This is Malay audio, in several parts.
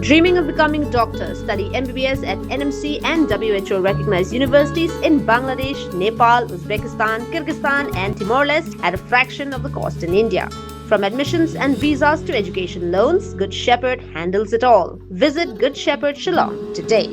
Dreaming of becoming doctors? Study MBBS at NMC and WHO recognized universities in Bangladesh, Nepal, Uzbekistan, Kyrgyzstan and Timor-Leste at a fraction of the cost in India. From admissions and visas to education loans, Good Shepherd handles it all. Visit Good Shepherd Shillong today.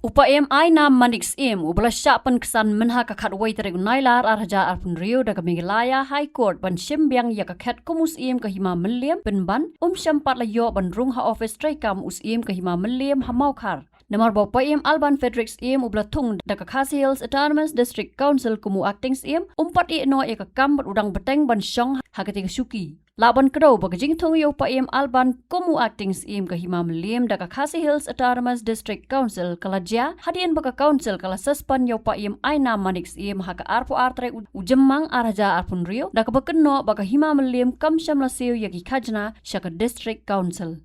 Upayam Ainam Manix im ublasya kesan menha kakat wai teregunailar arja arpun Rio daga Meghalaya High Court ban shimbiang ya kakat kumus im kahima meliam penban syampat layo ban rung ha Ophis traikam us im kahima meliam hamaukar. Namar bopayam Alban Fedrix im ublatung daga Khasi Hills Autonomous District Council kumu actings im umpat i no ya kakam udang beteng ban Shong hakating suki. Laban kedau bagajing thong yo payam Alban kumu actings im kahima meliam daga Khasi Hills Autonomous District Council kalajia Hadien baka council kala suspan yo payam Ainam manix im haka arpo artre ujemang araja arpun Rio daga bakenno baka hima meliam kam shamla seo yagi khajna shaka District Council.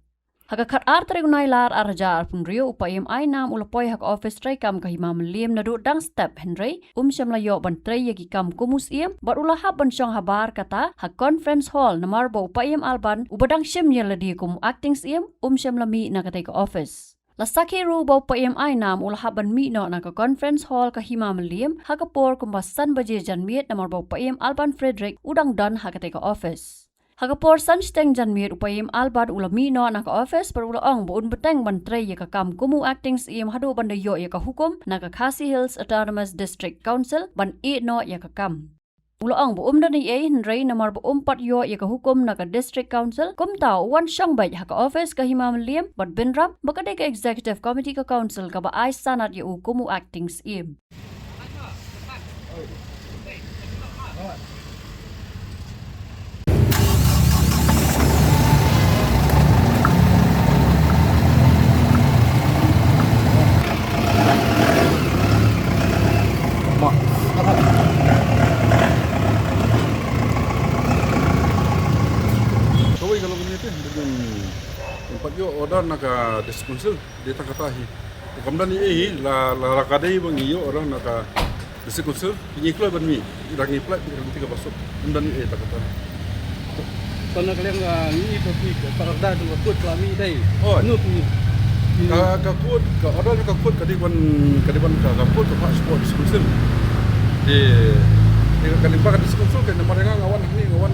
Haka kat artre gunailar araja arpun Rio upayam Ainam ulapoy haka Ophis traikam kahima meliam nadu dang step Henry shamla yo ban tray yagi kam kumus im bat ulahab ban Shong Habar kata ha conference hall namar bo upayam Alban ubadang shim yaladi kum actings im shamla mi nakatay ka Ophis. Lasaki ru bau payam Ainam ulahaban mi no naka conference hall kahima meliam hakapor kumbasan baje janmiet namar bau payam Alban Frederick udang don hakatay ka Ophis. Hakapor sansteng janmiet upayam Alban ulami no naka Ophis per ulaong buun beteng bantray ya kakam kumu actings im hadu bandayo ya ka Hukum naka Khasi Hills Autonomous District Council ban i no ya kakam. Ulaong buum dan i Henry namar buum pat yo ya ka Hukum naka District Council kumtao wan Shong bay haka Ophis kahima meliam bat binrap bakade ka Executive Committee ka Council ka ba ay sanat ya kumu actings im. Order naka diskunsil di takatahi. Kemudian ini la rakadai bangi yo orang naka diskunsil ini keluar banmi. Irangi plat di tiga pasuk. Kemudian ini takatahi. Tanah kalian ni topi parada dengan kod kelami dai. Oh, nut ni. Ka kod ka order ka kod kadiban ka kod ka passport diskunsil. Di kalimba ka diskunsil kan mereka ngawan ni ngawan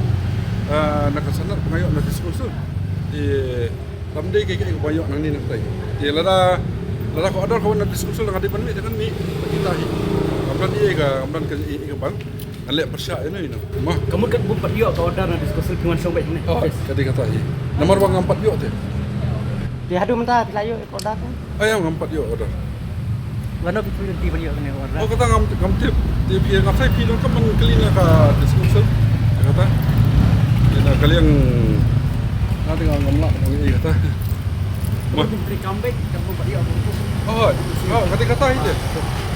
naka sanar pengayo na diskunsil. Di tamdai kaya banyak nang ni nantai. Dia lada ko order ko na diskusul dengan depan ni dengan ni kita hi. Kemudian dia ke bang. Alek persya ini no. Mah Kamu kan bumpat yo ka order na diskusul dengan Shong baik ni. Oh, kadi kata hi. Nomor bang 4 yo tu. Dia hadu mentah pilayo ka order kan. Ayam 4 yo order. Wano pitu ti baliyo ni order. Oh kata ngam tip dia pi ngam sai pi dong kan kelina ka diskusul. Kata. Dia kalian nanti ngomong ini kata. Menteri comeback kamu balik apa? Oh, kata itu.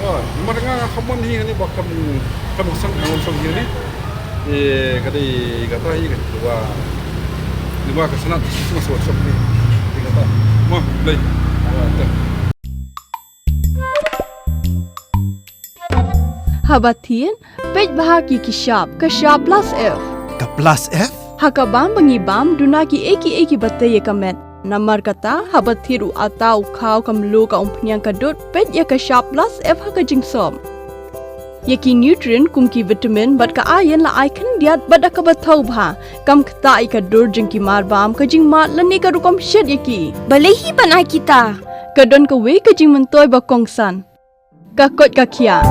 Oh, cuma dengan kamu ni bakam kamu sang ni. Kata ini dua kesenat semua workshop ni. Kata, mah beli. Habatin, pej bahagi kishab, kashab plus F. Ka plus F? Hakabam bangibam dunaki eki batay kamet. Namar kata habat thiru atau kau kamlu ka umpnyang kadut pet ya ka sharp plus F haka jingsom. Yaki nutrient kumki vitamin bat ka iron la icon diat bat ka bathau bha kam kata I ka dur jingki marbam ka jing mat lani ka rukom shed yaki. Balehi banai kita. Kadon ka we ka jing mentoy ba kongsan. Ka kot ka kia.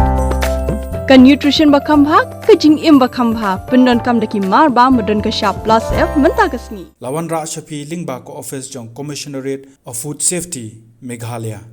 Ka nutrition bakam bha ka jing im bakam bha pendon kam daki marba modon ka sharp plus F menta kasni Lawan Ra Shafi Lingba ko Office Jong Commissionerate of Food Safety Meghalaya